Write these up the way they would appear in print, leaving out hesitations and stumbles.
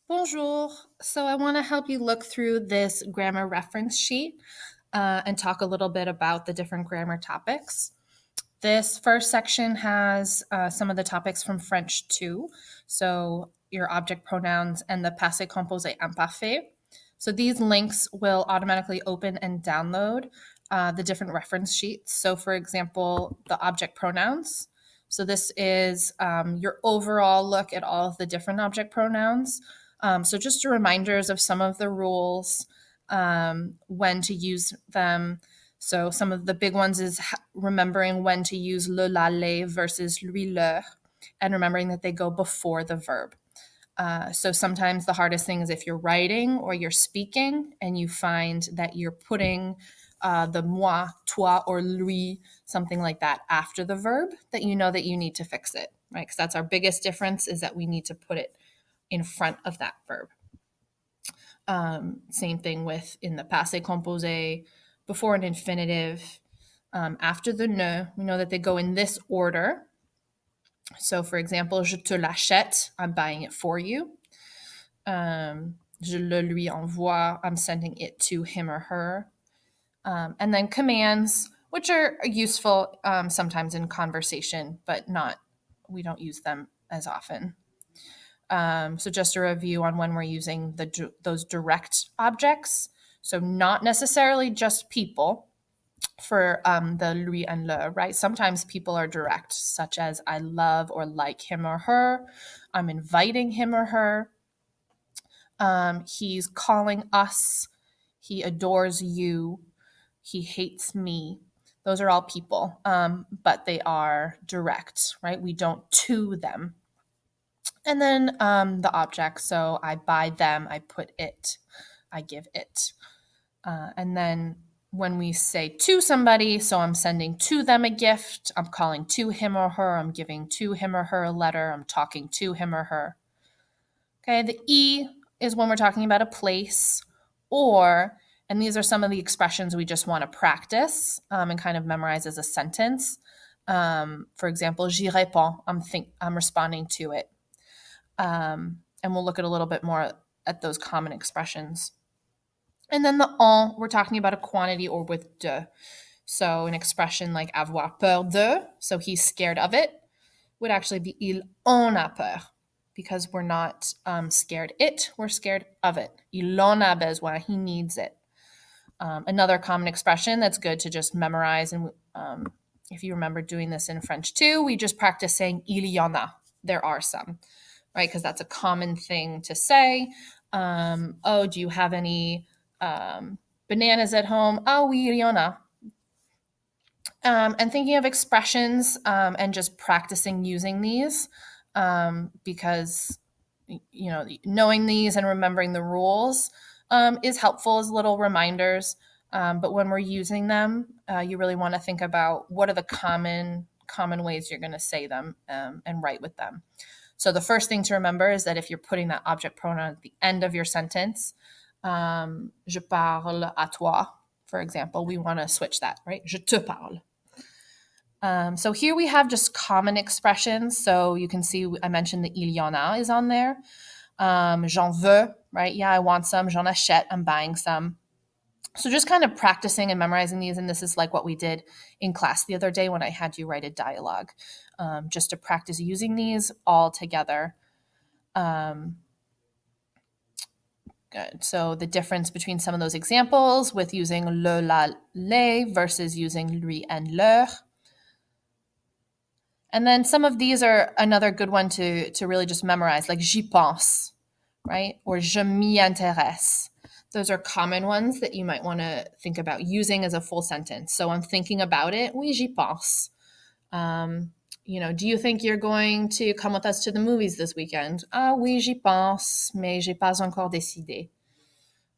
Bonjour. So I want to help you look through this grammar reference sheet and talk a little bit about the different grammar topics. This first section has some of the topics from French too. So your object pronouns and the passé composé imparfait. So these links will automatically open and download the different reference sheets. So for example, the object pronouns. So this is your overall look at all of the different object pronouns. So just reminders of some of the rules, when to use them. So some of the big ones is remembering when to use le, la, les versus lui, leur, and remembering that they go before the verb. So sometimes the hardest thing is if you're writing or you're speaking and you find that you're putting the moi, toi, or lui, something like that after the verb, that you know that you need to fix it, right? Because that's our biggest difference, is that we need to put it in front of that verb. Same thing with in the passé composé, before an infinitive, after the ne, we know that they go in this order. So, for example, je te l'achète, I'm buying it for you. Je le lui envoie, I'm sending it to him or her. And then commands, which are useful sometimes in conversation, but we don't use them as often. So just a review on when we're using those direct objects. So not necessarily just people for the lui and le, right? Sometimes people are direct, such as I love or like him or her. I'm inviting him or her. He's calling us. He adores you. He hates me. Those are all people, but they are direct, right? We don't to them. And then the object. So I buy them, I put it, I give it. And then when we say to somebody, so I'm sending to them a gift, I'm calling to him or her, I'm giving to him or her a letter, I'm talking to him or her. Okay, the E is when we're talking about a place, or, and these are some of the expressions we just want to practice and kind of memorize as a sentence. For example, j'y réponds, I'm responding to it. And we'll look at a little bit more at those common expressions. And then the en, we're talking about a quantity or with de. So an expression like avoir peur de, so he's scared of it, would actually be il en a peur, because we're not scared it, we're scared of it. Il en a besoin, he needs it. Another common expression that's good to just memorize, and if you remember doing this in French too, we just practice saying il y en a, there are some, right? Because that's a common thing to say. Oh, do you have any bananas at home? Oh, oui, il y en a. And thinking of expressions and just practicing using these, because knowing these and remembering the rules is helpful as little reminders. But when we're using them, you really want to think about what are the common ways you're going to say them and write with them. So the first thing to remember is that if you're putting that object pronoun at the end of your sentence, je parle à toi, for example, we want to switch that, right? Je te parle. So here we have just common expressions. So you can see I mentioned the il y en a is on there. J'en veux, right? Yeah, I want some. J'en achète, I'm buying some. So just kind of practicing and memorizing these, and this is like what we did in class the other day when I had you write a dialogue, just to practice using these all together. Good. So the difference between some of those examples with using le, la, les versus using lui and leur. And then some of these are another good one to really just memorize, like j'y pense, right? Or je m'y intéresse. Those are common ones that you might want to think about using as a full sentence. So I'm thinking about it. Oui, j'y pense. Do you think you're going to come with us to the movies this weekend? Ah oui, j'y pense, mais j'ai pas encore décidé.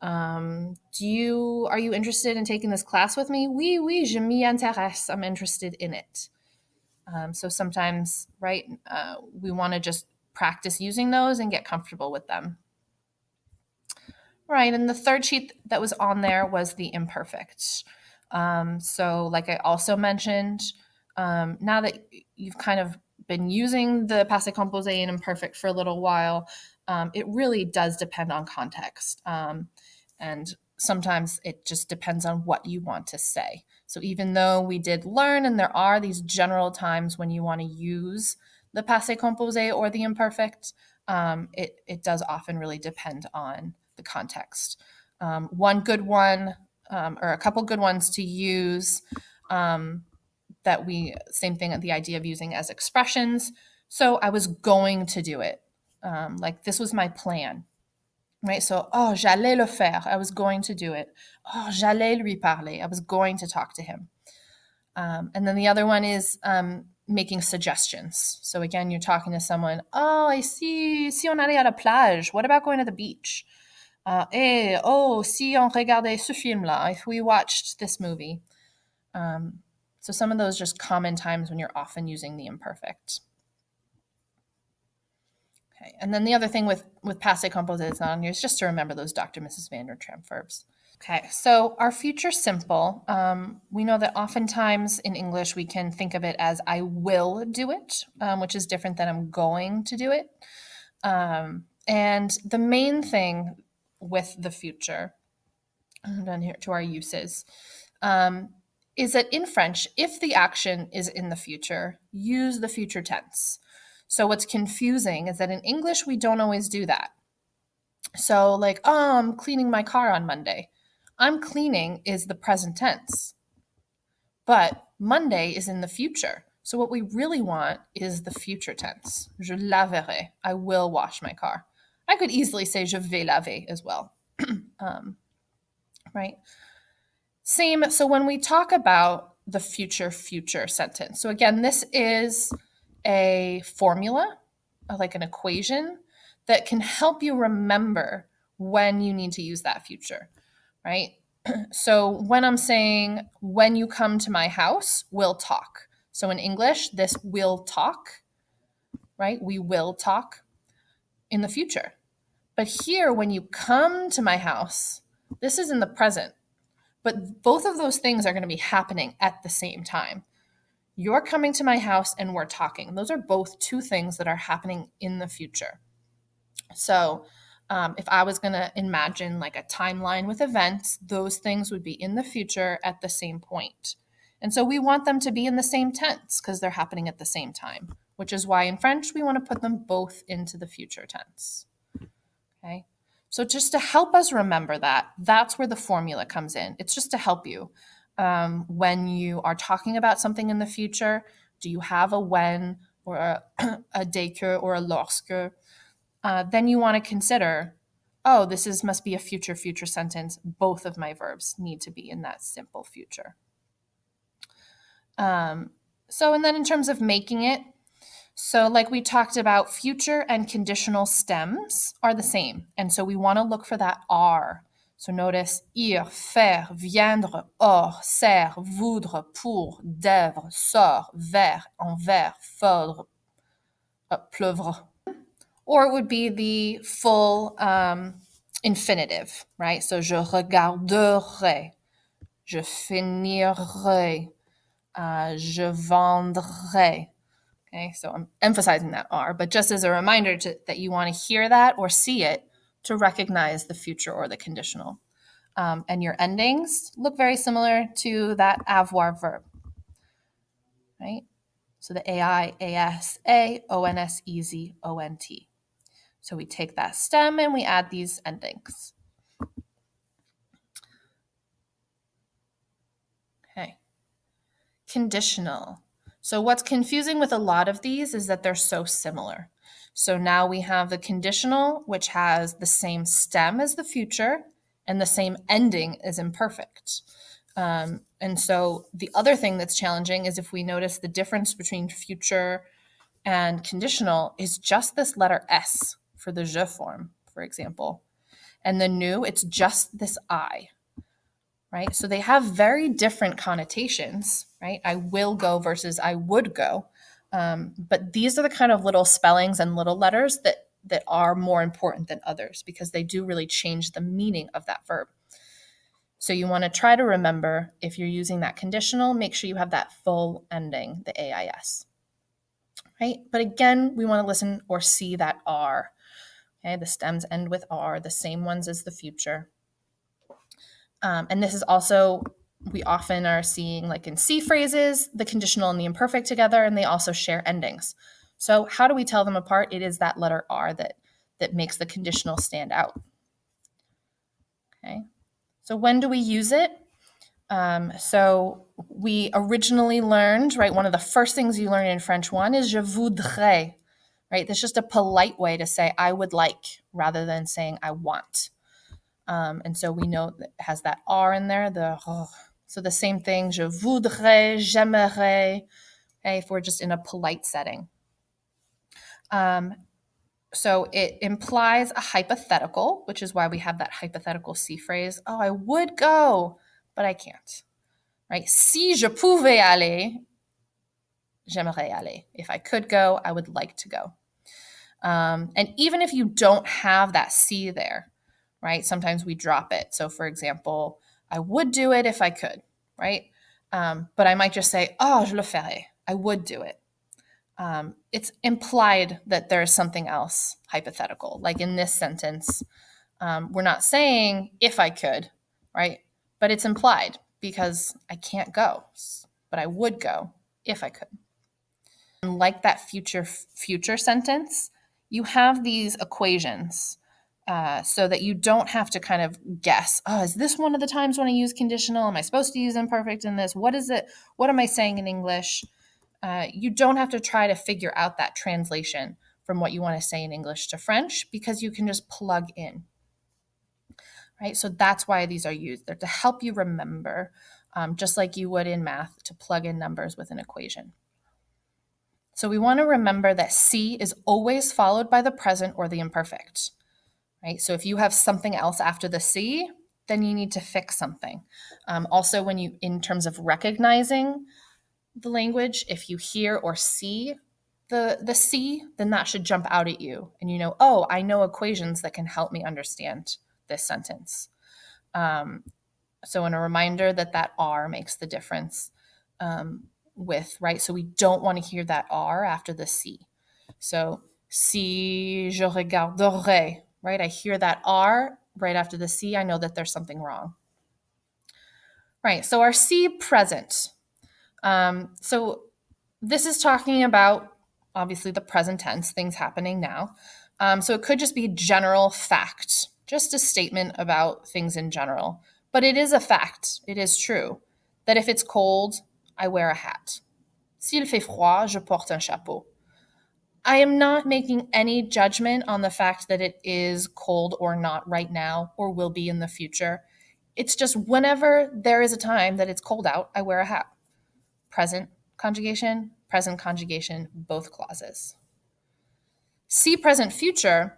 Are you interested in taking this class with me? Oui, oui, je m'y intéresse. I'm interested in it. So sometimes, right, we want to just practice using those and get comfortable with them. Right, and the third sheet that was on there was the imperfect. So like I also mentioned, now that you've kind of been using the passé composé and imperfect for a little while, it really does depend on context. And sometimes it just depends on what you want to say. So even though we did learn, and there are these general times when you want to use the passé composé or the imperfect, it does often really depend on the context. One good one, or a couple good ones to use, that same thing, the idea of using as expressions. So I was going to do it. Like this was my plan, right? So, oh, j'allais le faire. I was going to do it. Oh, j'allais lui parler. I was going to talk to him. And then the other one is making suggestions. So again, you're talking to someone. Oh, si on allait à la plage, what about going to the beach? Si on regardait ce film-là, if we watched this movie. So some of those just common times when you're often using the imperfect. Okay, and then the other thing with passé composé that's not on here is just to remember those Dr. Mrs. Vandertramp verbs. Okay, so our future simple, we know that oftentimes in English we can think of it as I will do it, which is different than I'm going to do it. And the main thing with the future, down here to our uses, is that in French, if the action is in the future, use the future tense. So what's confusing is that in English, we don't always do that. So like, oh, I'm cleaning my car on Monday. I'm cleaning is the present tense, but Monday is in the future. So what we really want is the future tense. Je laverai. I will wash my car. I could easily say je vais laver as well. Right? Same. So when we talk about the future sentence, so again, this is a formula, like an equation that can help you remember when you need to use that future, right? So when I'm saying, when you come to my house, we'll talk. So in English, this will talk, right? We will talk in the future. But here, when you come to my house, this is in the present. But both of those things are going to be happening at the same time. You're coming to my house and we're talking. Those are both two things that are happening in the future. So if I was going to imagine like a timeline with events, those things would be in the future at the same point. And so we want them to be in the same tense because they're happening at the same time, which is why in French we want to put them both into the future tense. Okay. So just to help us remember that, that's where the formula comes in. It's just to help you. When you are talking about something in the future, do you have a when or a dès que or a lorsque? Then you want to consider, oh, must be a future sentence. Both of my verbs need to be in that simple future. And then in terms of making it, so like we talked about, future and conditional stems are the same. And so we want to look for that R. So notice ir, faire, viendre, or, ser, voudre, pour, d'œuvre, sort, vers, envers, faudre, pleuvre. Or it would be the full infinitive, right? So je regarderai, je finirai, je vendrai. Okay, so I'm emphasizing that R, but just as a reminder that you want to hear that or see it to recognize the future or the conditional. And your endings look very similar to that avoir verb, right? So the AI, AS, A, ONS, EZ, ONT. So we take that stem and we add these endings. Okay. Conditional. So what's confusing with a lot of these is that they're so similar. So now we have the conditional, which has the same stem as the future and the same ending as imperfect. And so the other thing that's challenging is if we notice the difference between future and conditional is just this letter S for the je form, for example. And the new, it's just this I. Right? So they have very different connotations, right? I will go versus I would go. But these are the kind of little spellings and little letters that are more important than others because they do really change the meaning of that verb. So you want to try to remember, if you're using that conditional, make sure you have that full ending, the AIS. right? But again, we want to listen or see that R. Okay, the stems end with R, the same ones as the future. And this is also, we often are seeing, like in C phrases, the conditional and the imperfect together, and they also share endings. So how do we tell them apart? It is that letter R that makes the conditional stand out. Okay, so when do we use it? So we originally learned, right, one of the first things you learn in French 1 is je voudrais, right? That's just a polite way to say I would like rather than saying I want. And so we know that it has that R in there, so the same thing, je voudrais, j'aimerais, okay, if we're just in a polite setting. So it implies a hypothetical, which is why we have that hypothetical C phrase. Oh, I would go, but I can't, right? Si je pouvais aller, j'aimerais aller. If I could go, I would like to go. And even if you don't have that C there, right? Sometimes we drop it. So for example, I would do it if I could, right? But I might just say, oh, je le ferai. I would do it. It's implied that there's something else hypothetical. Like in this sentence, we're not saying if I could, right? But it's implied because I can't go, but I would go if I could. And like that future sentence, you have these equations so that you don't have to kind of guess, oh, is this one of the times when I use conditional? Am I supposed to use imperfect in this? What is it? What am I saying in English? You don't have to try to figure out that translation from what you want to say in English to French because you can just plug in, right? So that's why these are used. They're to help you remember, just like you would in math to plug in numbers with an equation. So we want to remember that C is always followed by the present or the imperfect, right? So if you have something else after the C, then you need to fix something. Also, when you, in terms of recognizing the language, if you hear or see the C, then that should jump out at you. And you know, oh, I know equations that can help me understand this sentence. So in a reminder that R makes the difference right? So we don't want to hear that R after the C. So si je regarderais, right? I hear that R right after the C. I know that there's something wrong. Right, so our C present. So this is talking about, obviously, the present tense, things happening now. So it could just be general fact, just a statement about things in general. But it is a fact, it is true, that if it's cold, I wear a hat. S'il fait froid, je porte un chapeau. I am not making any judgment on the fact that it is cold or not right now or will be in the future. It's just whenever there is a time that it's cold out, I wear a hat. Present conjugation, both clauses. C present future.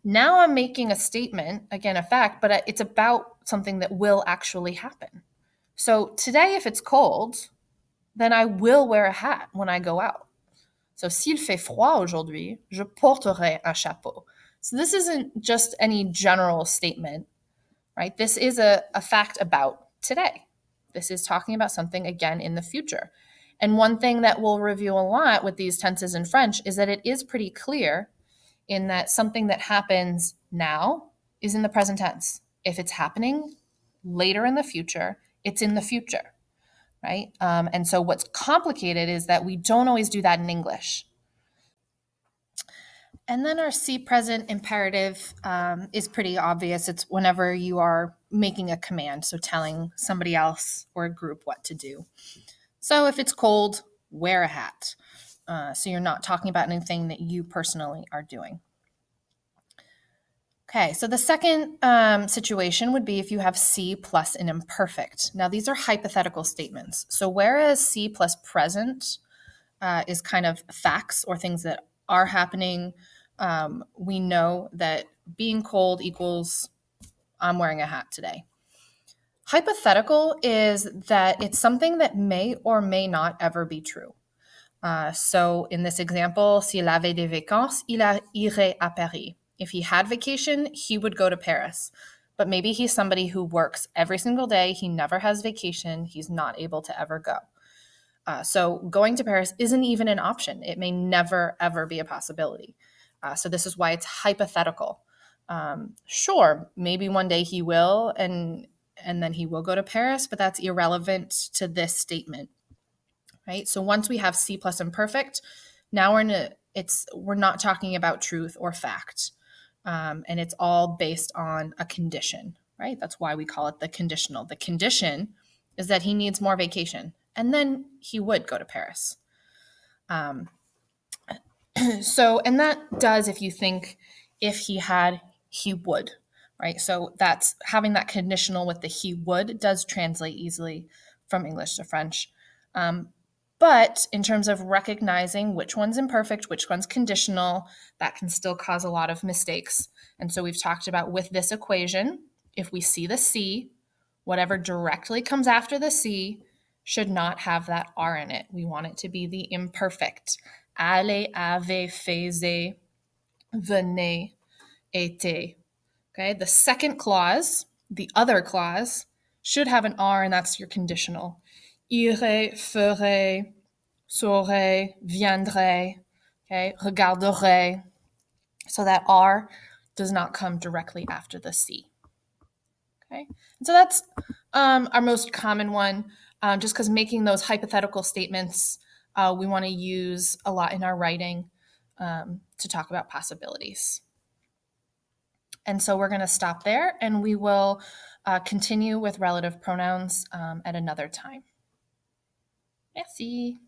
Now I'm making a statement, again, a fact, but it's about something that will actually happen. So today, if it's cold, then I will wear a hat when I go out. So s'il fait froid aujourd'hui, je porterai un chapeau. So this isn't just any general statement, right? This is a fact about today. This is talking about something, again, in the future. And one thing that we'll review a lot with these tenses in French is that it is pretty clear in that something that happens now is in the present tense. If it's happening later in the future, it's in the future, right? And so what's complicated is that we don't always do that in English. And then our C present imperative is pretty obvious. It's whenever you are making a command, so telling somebody else or a group what to do. So if it's cold, wear a hat. So you're not talking about anything that you personally are doing. Okay, so the second situation would be if you have C plus an imperfect. Now, these are hypothetical statements. So whereas C plus present is kind of facts or things that are happening, we know that being cold equals I'm wearing a hat today. Hypothetical is that it's something that may or may not ever be true. So in this example, s'il avait des vacances, il irait à Paris. If he had vacation, he would go to Paris. But maybe he's somebody who works every single day. He never has vacation. He's not able to ever go. So going to Paris isn't even an option. It may never, ever be a possibility. So this is why it's hypothetical. Sure, maybe one day he will, and then he will go to Paris, but that's irrelevant to this statement, right? So once we have C plus imperfect, now we're not talking about truth or fact, and it's all based on a condition, right? That's why we call it the conditional. The condition is that he needs more vacation, and then he would go to Paris. So, and that does, if you think, if he had, he would, right? So that's having that conditional with the he would does translate easily from English to French. But in terms of recognizing which one's imperfect, which one's conditional, that can still cause a lot of mistakes. And so we've talked about with this equation, if we see the C, whatever directly comes after the C should not have that R in it. We want it to be the imperfect. Allez, avez, faisez, venez, était. Okay, the second clause, the other clause, should have an R, and that's your conditional. Irai, ferai, saurai, viendrai, okay, regarderai. So that R does not come directly after the C. Okay, and so that's our most common one, just because making those hypothetical statements we want to use a lot in our writing to talk about possibilities. And so we're going to stop there, and we will continue with relative pronouns at another time. Merci.